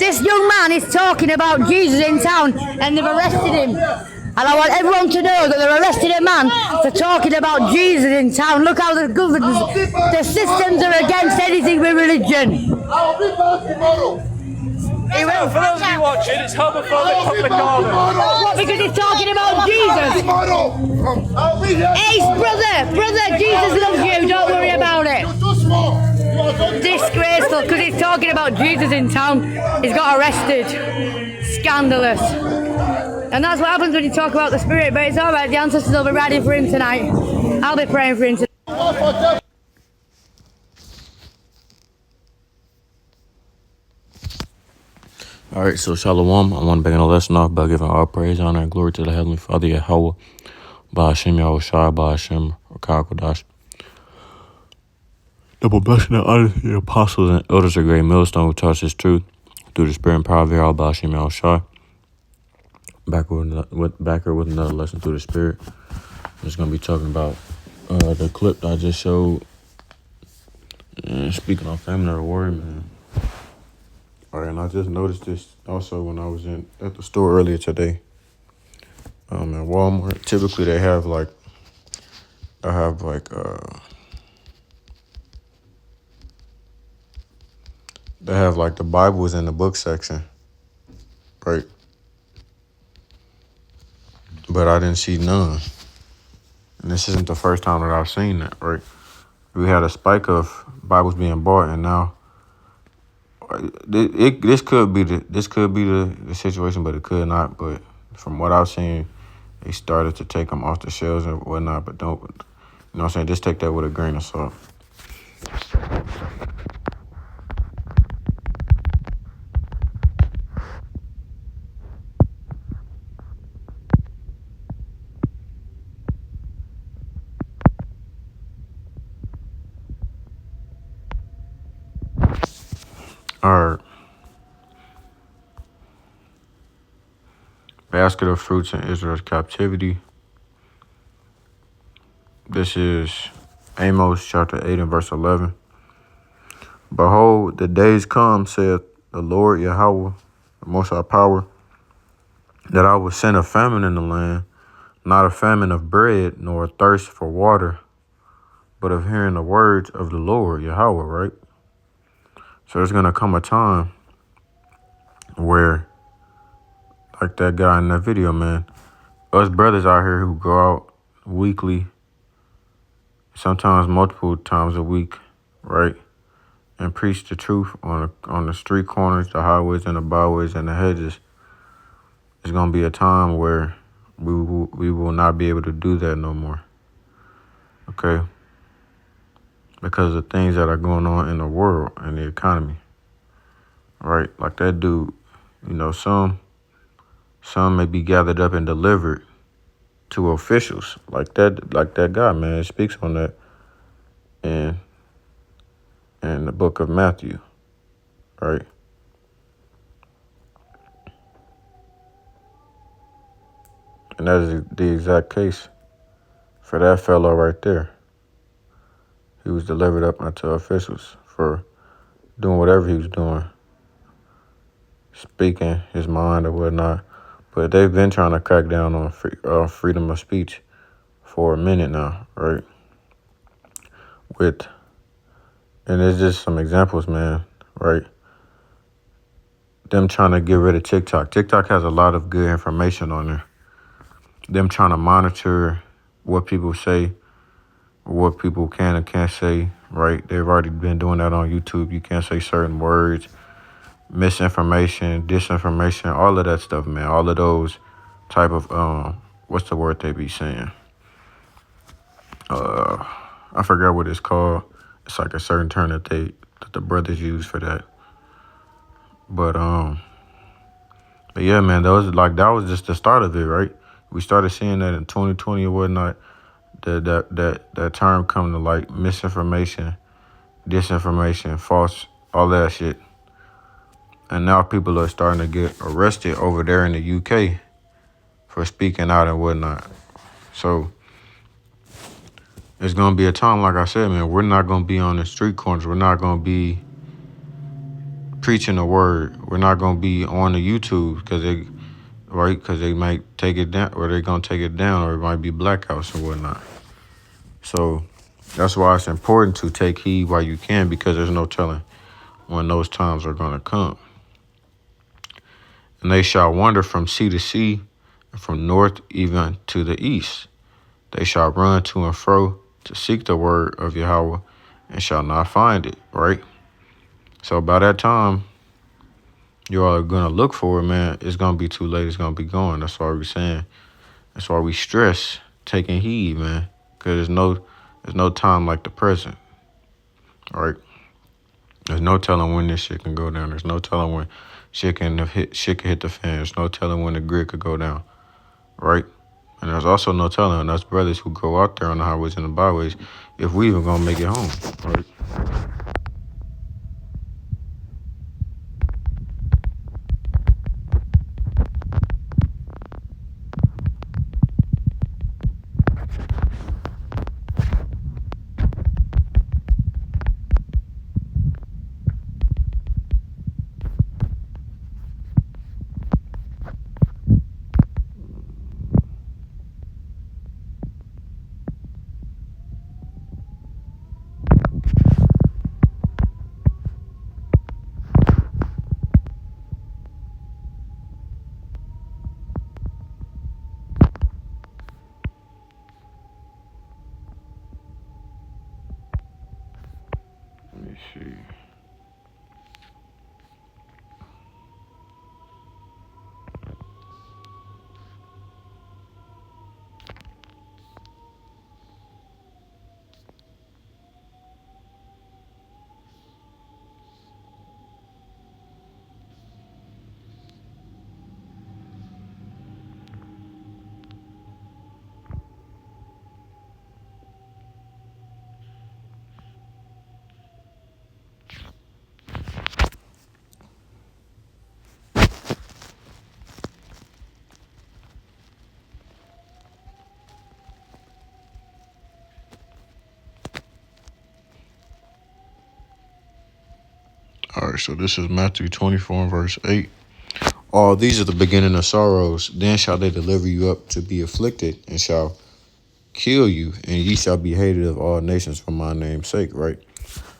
This young man is talking about Jesus in town, and they've arrested him. And I want everyone to know that they're arresting a man for talking about Jesus in town. Look how the government, the systems are against anything with religion. I'll be back tomorrow. Now, for those of you watching, it's homophobic public order. What, because he's talking about Jesus? I'll be here. Hey, brother, Jesus loves you, don't worry about it. You're too small. Disgraceful, because he's talking about Jesus in town. He's got arrested. Scandalous. And that's what happens when you talk about the Spirit, but it's alright, the ancestors will be ready for him tonight. I'll be praying for him tonight. All right, so Shalom. I want to begin a lesson off by giving all praise, honor, and glory to the Heavenly Father, Yahweh, Ba'ashem Yahushua, Ba'ashem Rakah Kodash. Double blessing and honor to the apostles and elders of Great Millstone who taught us truth through the Spirit and power of Yahweh, Ba'ashem Yahushua. Back here with another lesson through the Spirit. I'm just going to be talking about the clip that I just showed. And speaking on famine of the word, man. All right, and I just noticed this also when I was at the store earlier today. At Walmart, typically they have like the Bibles in the book section, right? But I didn't see none. And this isn't the first time that I've seen that, right? We had a spike of Bibles being bought, and now this could be the situation, but it could not. But from what I've seen, they started to take them off the shelves and whatnot. But don't, you know what I'm saying? Just take that with a grain of salt. All right. Basket of fruits in Israel's captivity. This is Amos chapter 8 and verse 11. Behold, the days come, saith the Lord Yahweh, the Most High Power, that I will send a famine in the land, not a famine of bread, nor a thirst for water, but of hearing the words of the Lord Yahweh, right? So there's going to come a time where, like that guy in that video, man, us brothers out here who go out weekly, sometimes multiple times a week, right, and preach the truth on the street corners, the highways and the byways and the hedges, there's going to be a time where we will not be able to do that no more, okay? Because of things that are going on in the world and the economy, right? Like that dude, you know, some may be gathered up and delivered to officials, like that guy, man. It speaks on that in the book of Matthew, right? And that is the exact case for that fellow right there. He was delivered up unto officials for doing whatever he was doing, speaking his mind or whatnot. But they've been trying to crack down on freedom of speech for a minute now, right? And there's just some examples, man, right? Them trying to get rid of TikTok. TikTok has a lot of good information on there. Them trying to monitor what people say, what people can and can't say, right? They've already been doing that on YouTube. You can't say certain words, misinformation, disinformation, all of that stuff, man. All of those type of, what's the word they be saying? I forgot what it's called. It's like a certain term that the brothers use for that. But yeah, man, that was just the start of it, right? We started seeing that in 2020 or whatnot. That term come to like misinformation, disinformation, false, all that shit. And now people are starting to get arrested over there in the UK for speaking out and whatnot. So it's going to be a time, like I said, man, we're not going to be on the street corners. We're not going to be preaching the word. We're not gonna be on the YouTube because they might take it down, or they're gonna take it down, or it might be blackouts and whatnot. So that's why it's important to take heed while you can, because there's no telling when those times are gonna come. And they shall wander from sea to sea, and from north even to the east. They shall run to and fro to seek the word of Yahweh, and shall not find it, right? So by that time, you all are going to look for it, man, it's going to be too late. It's going to be gone. That's why we're saying. That's why we stress taking heed, man, because there's no time like the present, right? There's no telling when this shit can go down. There's no telling when shit can hit the fan. There's no telling when the grid could go down, right? And there's also no telling us brothers who go out there on the highways and the byways if we even gonna make it home, right? Let me see. All right, so this is Matthew 24 and verse 8. All these are the beginning of sorrows. Then shall they deliver you up to be afflicted, and shall kill you, and ye shall be hated of all nations for my name's sake, right?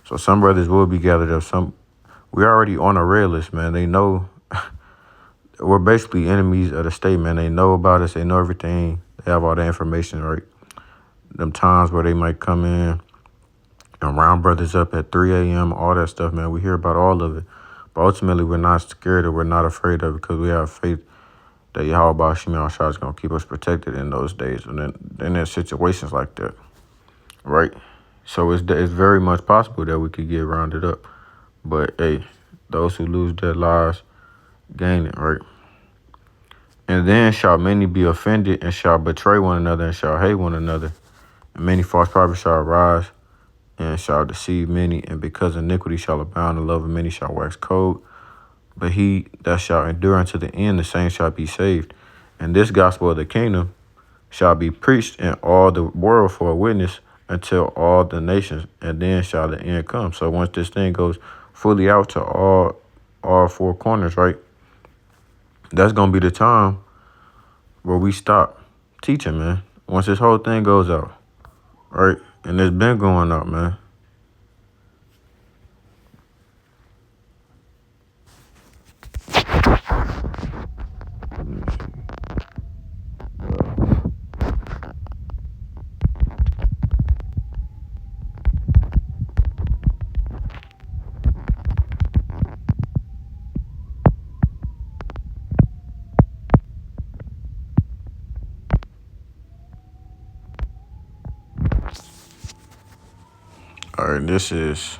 So some brothers will be gathered up. We're already on a red list, man. They know we're basically enemies of the state, man. They know about us. They know everything. They have all the information, right? Them times where they might come in and round brothers up at 3 a.m., all that stuff, man. We hear about all of it. But ultimately, we're not scared or we're not afraid of it, because we have faith that Yahweh Ba'ashim Yahshua is going to keep us protected in those days and in situations like that, right? So it's very much possible that we could get rounded up. But, hey, those who lose their lives gain it, right? And then shall many be offended, and shall betray one another, and shall hate one another. And many false prophets shall arise, and shall deceive many. And because iniquity shall abound, the love of many shall wax cold. But he that shall endure unto the end, the same shall be saved. And this gospel of the kingdom shall be preached in all the world for a witness until all the nations, and then shall the end come. So once this thing goes fully out to all four corners, right, that's going to be the time where we stop teaching, man. Once this whole thing goes out, right, and it's been going out, man. All right, this is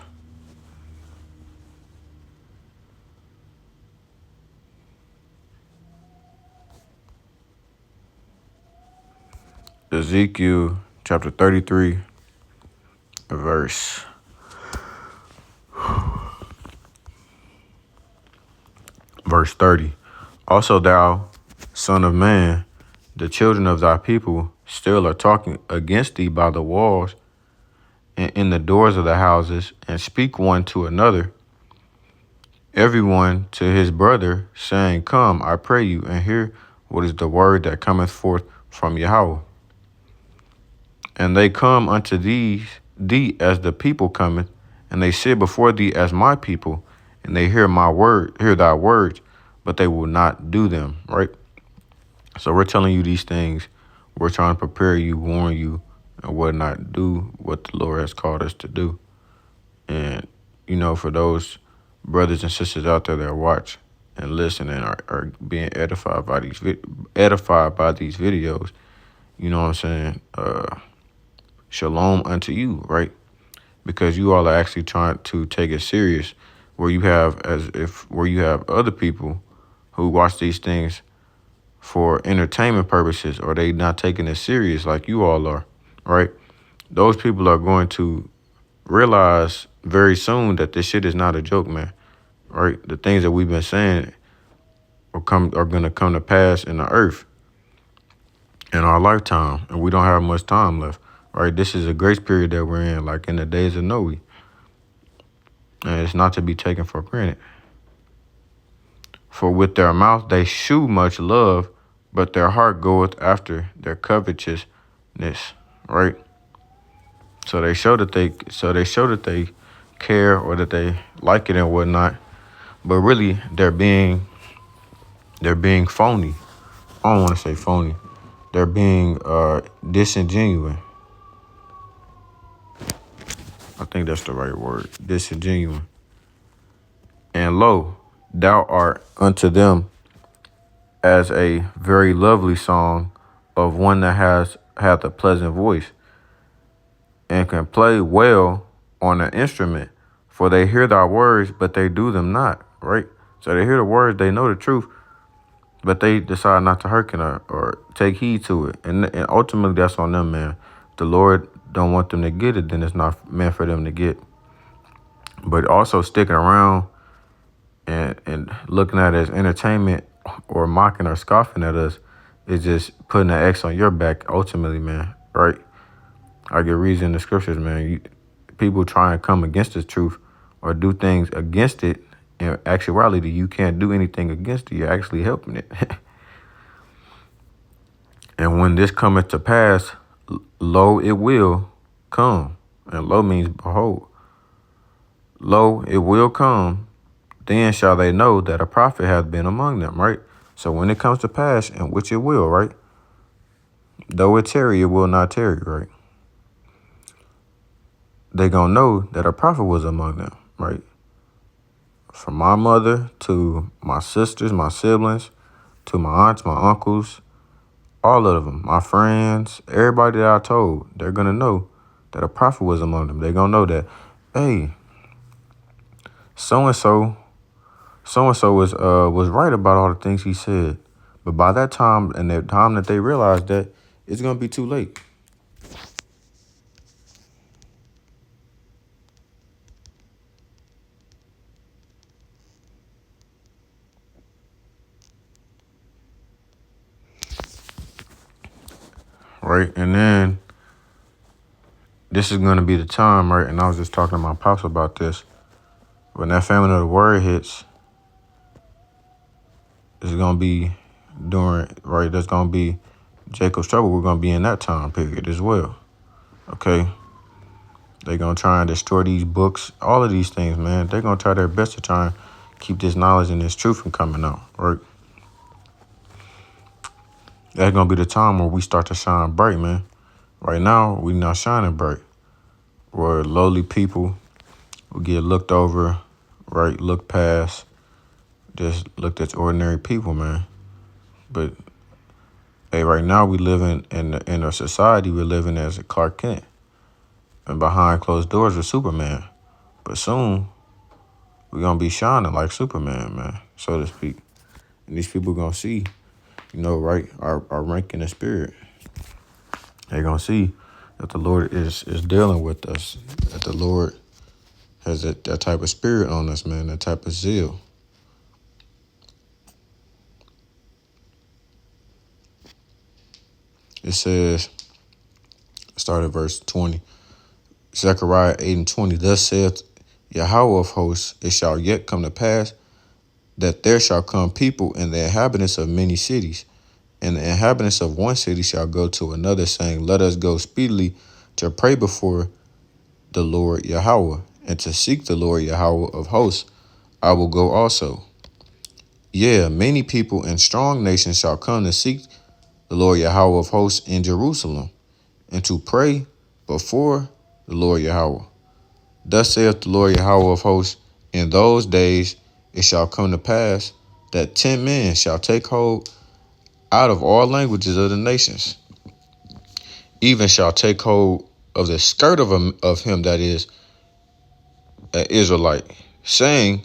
Ezekiel chapter 33, verse 30. Also thou, son of man, the children of thy people still are talking against thee by the walls and in the doors of the houses, and speak one to another, everyone to his brother, saying, Come, I pray you, and hear what is the word that cometh forth from Yahweh. And they come unto thee as the people cometh, and they sit before thee as my people, and they hear thy words, but they will not do them, right? So we're telling you these things. We're trying to prepare you, warn you, and whatnot, do what the Lord has called us to do. And, for those brothers and sisters out there that watch and listen and are being edified by these videos, you know what I'm saying? Shalom unto you, right? Because you all are actually trying to take it serious, where you have other people who watch these things for entertainment purposes, or they not taking it serious like you all are, right? Those people are going to realize very soon that this shit is not a joke, man, right? The things that we've been saying are going to come to pass in the earth in our lifetime, and we don't have much time left, right? This is a grace period that we're in, like in the days of Noe, and it's not to be taken for granted. For with their mouth they shew much love, but their heart goeth after their covetousness, right? So they show that they care, or that they like it and whatnot, but really they're being phony. I don't want to say phony. They're being disingenuous. I think that's the right word. Disingenuous. And lo, thou art unto them as a very lovely song of one that hath a pleasant voice, and can play well on an instrument. For they hear thy words, but they do them not, right? So they hear the words, they know the truth, but they decide not to hearken or take heed to it. And ultimately, that's on them, man. If the Lord don't want them to get it, then it's not meant for them to get. But also sticking around and looking at it as entertainment, or mocking or scoffing at us, is just putting an X on your back ultimately, man, right? I get reason in the scriptures, man. People try and come against the truth or do things against it. In actuality, you can't do anything against it. You're actually helping it. And when this cometh to pass, lo, it will come. And lo means behold. Lo, it will come. Then shall they know that a prophet hath been among them, right? So when it comes to pass, and which it will, right? Though it tarry, it will not tarry, right? They gonna know that a prophet was among them, right? From my mother to my sisters, my siblings, to my aunts, my uncles, all of them, my friends, everybody that I told, they're gonna know that a prophet was among them. They're gonna know that, hey, so-and-so was right about all the things he said. But by that time, and the time that they realize that, it's gonna be too late. Right? And then this is going to be the time, right? And I was just talking to my pops about this. When that famine of the word hits, it's going to be that's going to be Jacob's trouble. We're going to be in that time period as well. Okay? They're going to try and destroy these books, all of these things, man. They're going to try their best to try and keep this knowledge and this truth from coming out, right? That's going to be the time where we start to shine bright, man. Right now, we're not shining bright. Where lowly people will get looked over, right, looked past, just looked at ordinary people, man. But, hey, right now we live in a society, we're living as a Clark Kent. And behind closed doors are Superman. But soon, we're going to be shining like Superman, man, so to speak. And these people going to see, right, our rank in the spirit. They're going to see that the Lord is dealing with us, that the Lord has that type of spirit on us, man, that type of zeal. It says, start at verse 20, Zechariah 8:20, thus saith Yahweh of hosts, it shall yet come to pass that there shall come people and the inhabitants of many cities, and the inhabitants of one city shall go to another, saying, let us go speedily to pray before the Lord Yahweh, and to seek the Lord Yahweh of hosts. I will go also. Yeah, many people and strong nations shall come to seek the Lord Yahweh of hosts in Jerusalem, and to pray before the Lord Yahweh. Thus saith the Lord Yahweh of hosts, in those days it shall come to pass that 10 men shall take hold out of all languages of the nations, even shall take hold of the skirt of him that is an Israelite, saying,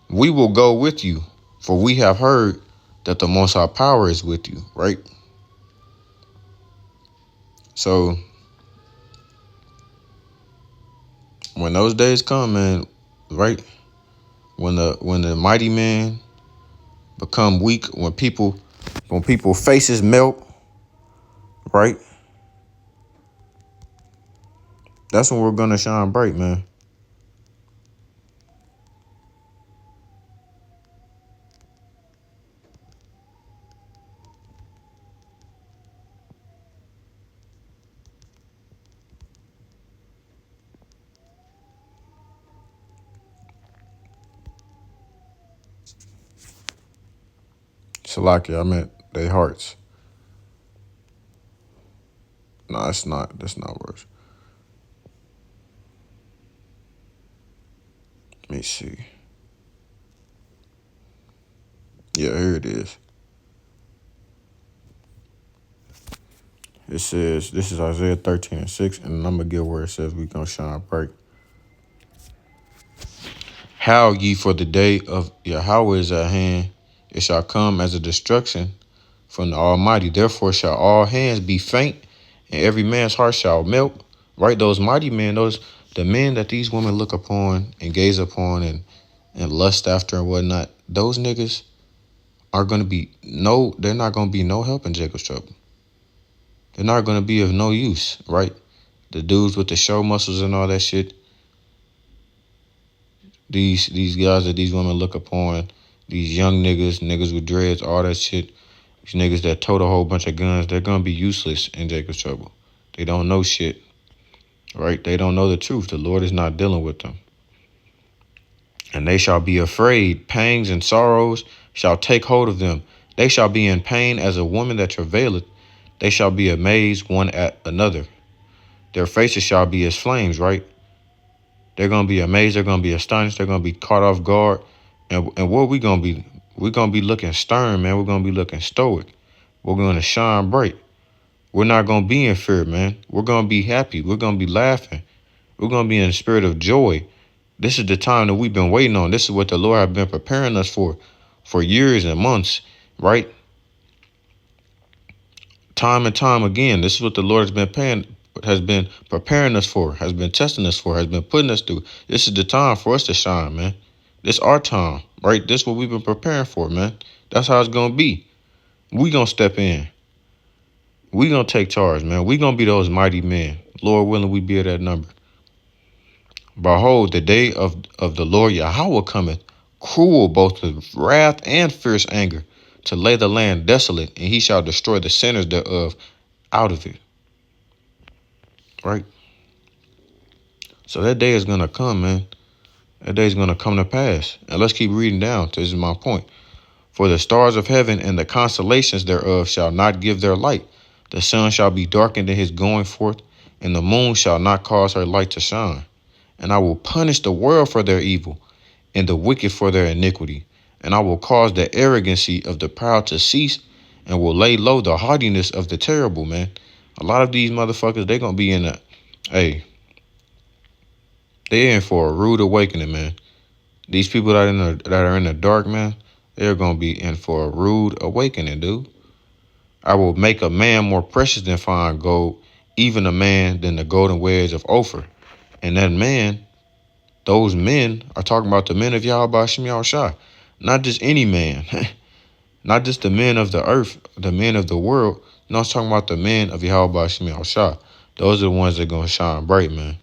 we will go with you, for we have heard that the Most High power is with you, right? So when those days come, man, right? When the mighty man become weak, when people faces melt, right? That's when we're gonna shine bright, man. Salakia, I meant they hearts. No, it's not. That's not worse. Let me see. Yeah, here it is. It says, this is Isaiah 13:6, and I'm going to get where it says we going to shine bright. Howl ye, for the day of Yahweh is at hand. It shall come as a destruction from the Almighty. Therefore shall all hands be faint, and every man's heart shall melt. Right? Those mighty men, the men that these women look upon and gaze upon and lust after and whatnot, those niggas are going to be they're not going to be no help in Jacob's trouble. They're not going to be of no use, right? The dudes with the show muscles and all that shit, these guys that these women look upon, these young niggas with dreads, all that shit, these niggas that tote a whole bunch of guns, they're going to be useless in Jacob's trouble. They don't know shit, right? They don't know the truth. The Lord is not dealing with them. And they shall be afraid. Pangs and sorrows shall take hold of them. They shall be in pain as a woman that travaileth. They shall be amazed one at another. Their faces shall be as flames, right? They're going to be amazed. They're going to be astonished. They're going to be caught off guard. And what we going to be? We're going to be looking stern, man. We're going to be looking stoic. We're going to shine bright. We're not going to be in fear, man. We're going to be happy. We're going to be laughing. We're going to be in a spirit of joy. This is the time that we've been waiting on. This is what the Lord has been preparing us for years and months, right? Time and time again, this is what the Lord has been preparing us for, has been testing us for, has been putting us through. This is the time for us to shine, man. This our time, right? This is what we've been preparing for, man. That's how it's going to be. We going to step in. We going to take charge, man. We going to be those mighty men. Lord willing, we be at that number. Behold, the day of the Lord Yahweh cometh, cruel both with wrath and fierce anger, to lay the land desolate, and he shall destroy the sinners thereof out of it. Right? So that day is going to come, man. That day is going to come to pass. And let's keep reading down. This is my point. For the stars of heaven and the constellations thereof shall not give their light. The sun shall be darkened in his going forth, and the moon shall not cause her light to shine. And I will punish the world for their evil, and the wicked for their iniquity. And I will cause the arrogancy of the proud to cease, and will lay low the haughtiness of the terrible, man. A lot of these motherfuckers, they're going to be in they're in for a rude awakening, man. These people that are in the dark, man, they're going to be in for a rude awakening, dude. I will make a man more precious than fine gold, even a man than the golden wedge of Ophir. And that man, those men are talking about the men of Yahweh Shem Yahushua. Not just any man. Not just the men of the earth, the men of the world. No, it's talking about the men of Yahweh Shem Yahushua. Those are the ones that are going to shine bright, man.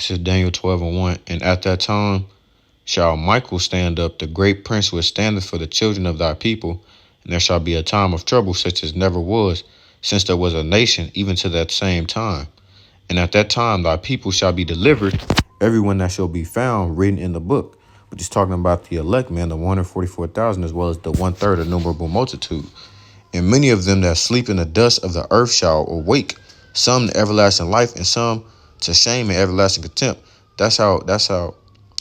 This is Daniel 12:1. And at that time shall Michael stand up, the great prince which standeth for the children of thy people, and there shall be a time of trouble such as never was, since there was a nation, even to that same time. And at that time thy people shall be delivered, everyone that shall be found written in the book. Which is talking about the elect, man, the 144,000, as well as the 1/3 innumerable multitude. And many of them that sleep in the dust of the earth shall awake, some to everlasting life, and some to shame and everlasting contempt. That's how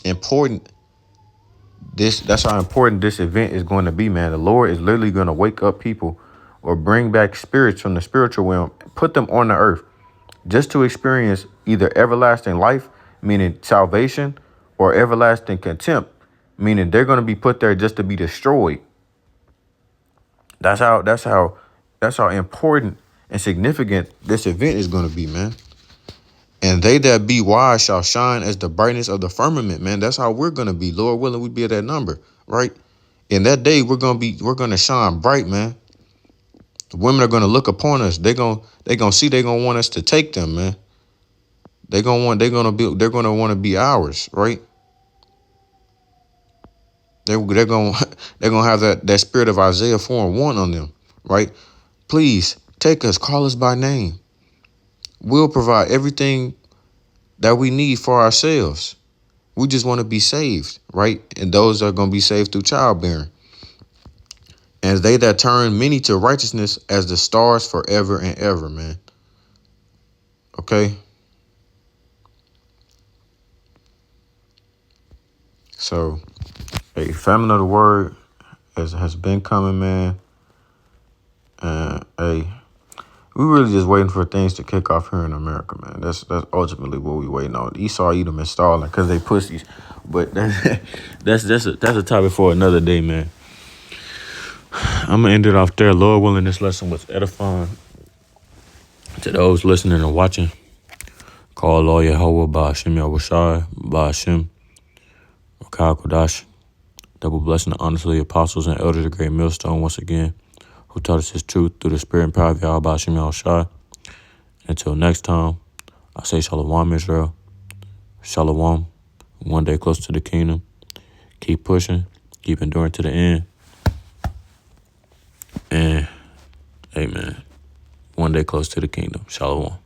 important this event is going to be, man. The Lord is literally going to wake up people or bring back spirits from the spiritual realm, put them on the earth just to experience either everlasting life, meaning salvation, or everlasting contempt, meaning they're going to be put there just to be destroyed. That's how important and significant this event is going to be, man. And they that be wise shall shine as the brightness of the firmament, man. That's how we're going to be. Lord willing, we be at that number, right? In that day, we're going to shine bright, man. The women are going to look upon us. They're going to want us to take them, man. They're going to want to be ours, right? They're going to have that spirit of Isaiah 4:1 on them, right? Please take us, call us by name. We'll provide everything that we need for ourselves. We just want to be saved, right? And those are going to be saved through childbearing. And they that turn many to righteousness as the stars forever and ever, man. Okay? So, a famine of the word has been coming, man. And we really just waiting for things to kick off here in America, man. That's ultimately what we waiting on. Esau, Edom, and Stalin, because they pussies. But that's a topic for another day, man. I'm gonna end it off there. Lord willing, this lesson was edifying to those listening and watching. Call Lord Yahweh, Ba'ashem Yahushai, Ba'ashem Rakah Kodash. Double blessing and honor to the apostles and elders of the great millstone once again, who taught us his truth through the spirit and power of Yahweh Ba'ashem Yahushai. Until next time, I say Shalom, Israel. Shalom. One day close to the kingdom. Keep pushing. Keep enduring to the end. And, amen. One day close to the kingdom. Shalom.